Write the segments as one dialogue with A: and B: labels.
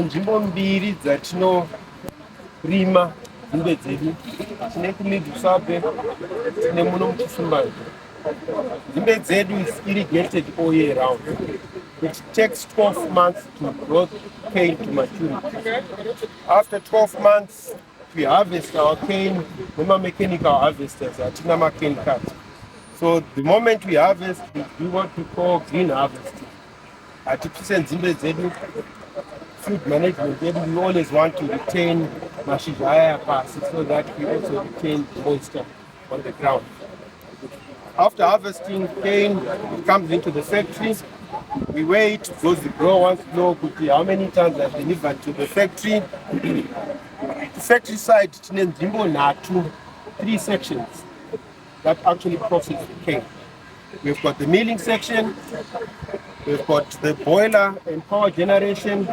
A: nzvimbo mbiri dzatinorima nzimbe dzedu. Tine kuMidusabve, tine muno muChisumbanje. Nzimbe dzedu is irrigated all year round. It takes 12 months to grow cane to maturity. After 12 months, we harvest our cane. Mechanical harvesters, atina cane cut. So the moment we harvest, we do what we call green harvesting. At nzimbe zedu, food management, we always want to retain mashizha pass so that we also retain moisture on the ground. After harvesting, cane comes into the factory. We wait, because the grower wants to know how many tons are delivered to the factory. The factory side, three sections that actually process the cane. We've got the milling section, we've got the boiler and power generation,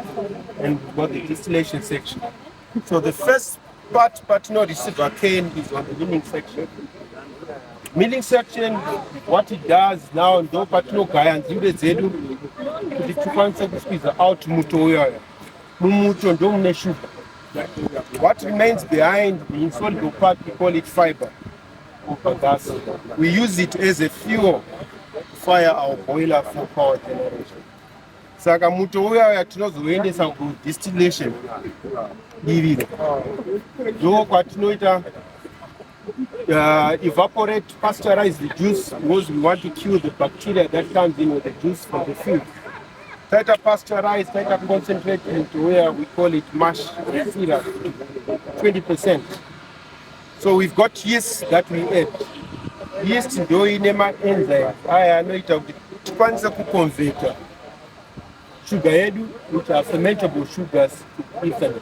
A: and we've got the distillation section. So the first part, receiver cane, is on the milling section. Milling section, what it does now, ndo patinogaya nzimbe dzedu kuti tikwanise kusqueeze out muto uyoyo. Mumuto ndo mune sugar. What remains behind the insoluble part, we call it fiber. We use it as a fuel to fire our boiler for power generation. Saka muto uyoyo tinozoendesa ku distillation. Ndo kwatinoita evaporate, pasteurize the juice because we want to kill the bacteria that comes in with the juice from the food. Tighter pasteurize, tighter concentrate into where we call it mash syrup, 20%. So we've got yeast that we add. Yeast ndo inema enzymes aya anoita kuti tikwanise kuconverta sugar yedu, which are fermentable sugars, to ethanol.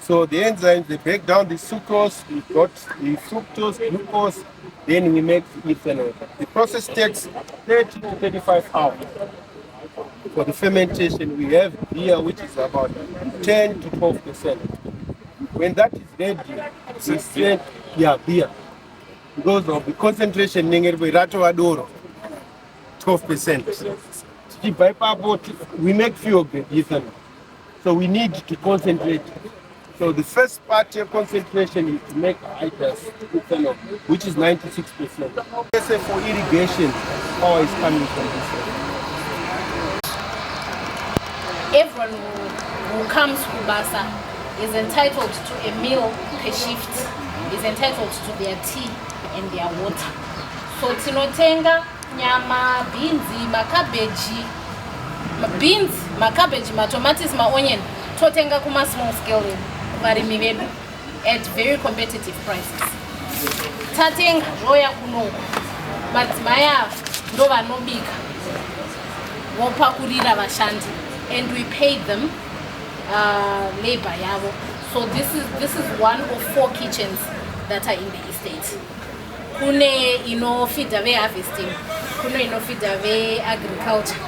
A: So the enzymes, they break down the sucrose, we've got the fructose, glucose, then we make ethanol. The process takes 30 to 35 hours. For the fermentation, we have beer, which is about 10 to 12%. When that is ready, we send beer. Because of the concentration, rato 12%. We make fuel grade ethanol. So we need to concentrate. So the first part of concentration is to make ethanol, which is 96%. Let's say for irrigation, power is coming from this side.
B: Everyone who comes to Basa is entitled to a meal per shift, is entitled to their tea and their water. So tinotenga nyama, beans, cabbage, tomatoes, onion, totenga kuma small scale varimi vedu at very competitive prices. Tatenga roya kuno, madzimaya ndo vanobika vopakurira vashandi, and we paid them labor yavo. So this is one of 4 kitchens that are in the estate. Kune inofida ve harvesting, kune inofida ve agriculture,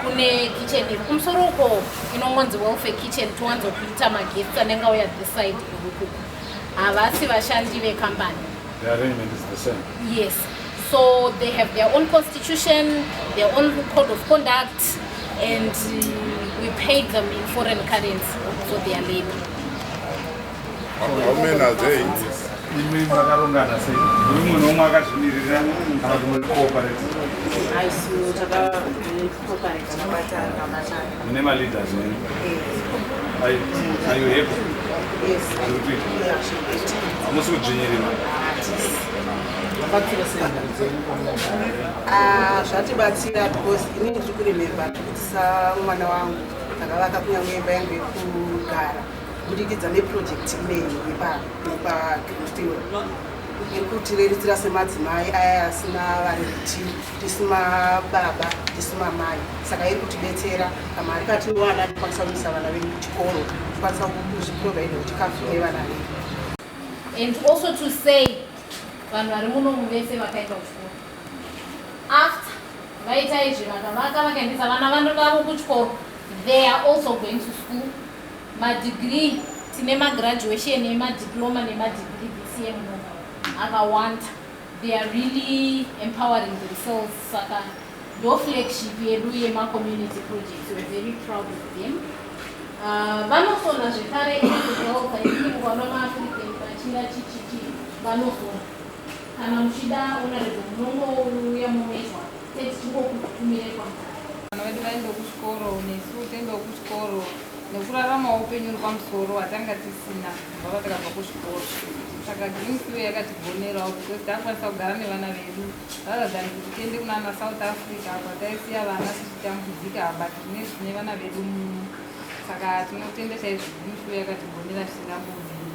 B: kune kitchen kumsoroko inongonzi welfare kitchen tuanzo kuita maguests anenga uya this side avasi vashandi ve company.
C: The arrangement is the same.
B: Yes. So they have their own constitution, their own code of conduct, and we paid them in foreign currency for their labor.
C: How many are they? Name leaders. Are you able?
D: Yes. Zvatibatsira because inini ndiri kurememba kuisa mwana wangu akavaka kunyange imba yangu yekugara kubudikidza neproject imweni yepaGreenFuel yekutireritsira semadzimai aya asina vareruti, tisina baba, tisina mai. Saka iri kutidetsera kamari katinowana tikwanisa kuisa vana vedu kuchikoro, tikwanisa kuzviprovaida chikafu nevana vedu.
B: And also to say, vanhu vari muno muvese vakaenda kuchikoro. After vaita izvi vakavaka vakaendesa vana vandodavo kuchikoro, they are also going to school. Madegree, tine magraduation nemadiploma nemadegree this year muno akawanda. They are really empowering themselves. Saka ndo flagship yedu yema community projects. We're very proud of them. Vanosona zvekare inokugaukaiiwana maafrican vachinda chichichi vanosona kana muchida honorable munongouya munoitwa tetichingokutumire pamukana
E: vana vedu vaende kuchikoro nesu tiende kuchikoro nekurarama upenyu pamusoro watanga tisina kubva patakabva kuchikoro saka GreenFuel yakatigonerawo because takwanisa kugara nevana vedu rather than kuti tiende kunana South Africa kwataisiya vana tichitambudzika but zvine vana vedu muno saka tinotenda chaizvo GreenFuel yakatigonera zvisingambobviri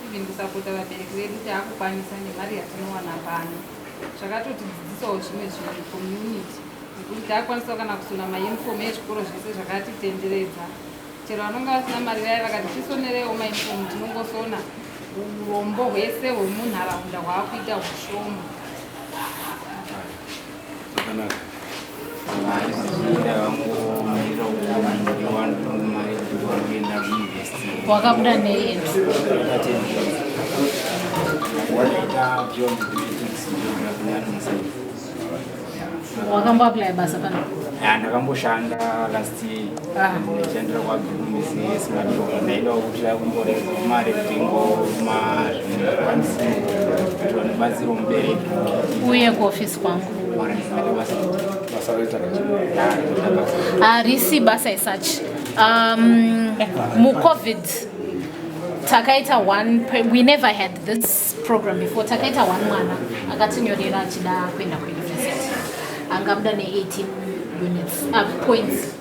E: even kusapota vabereki vedu taakukwanisa nemari yatinowana pano zvakatotidzidzisawo zvimwe zvinhu community nekuti taakwanisa kana kusona mayunifomu ezvikoro zvese zvakatitenderedza chero vanonga vasina mari vaya vakati tisonerewo mayunifomu tinongosona urombo hwese hwemunharaunda hwaakuita hushoma
B: wakabuda nei wakamboapply basa pano
F: ndakamboshanda last year ndichandira kwabusiness madoko ndaidawo kuti akumboreza mari kuti ngoma zvinokwanisa kuti vanobatsira mubereki
B: uye kuofisi kwangu harisi basa isach mucovid takaita we never had this program before takaita one mwana akatinyorera achida kuenda kuuniversity angabuda ne-18 units points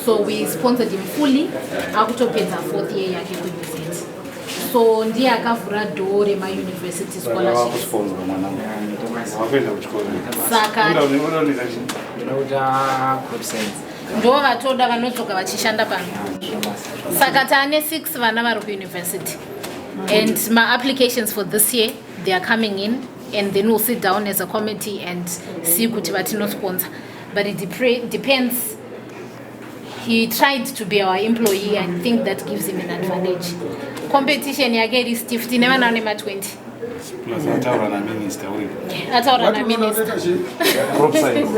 B: so we sponsored him fully akutopedza 4th year yake kuuniversity so ndiye akavhura dhoo remauniversity scholarships saka ndo vatoda vanodzoka vachishanda pano saka taane 6 vana vari kuuniversity and my applications for this year they are coming in and then we'll sit down as a committee and see kuti vatinosponsor but it depends. He tried to be our employee. I think that gives him an advantage. Competition yake is stiff. Never na 20.
C: Plus ataura na minister uripo.
B: Ataura na minister.
C: Crop science.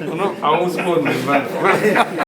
C: No, I was born in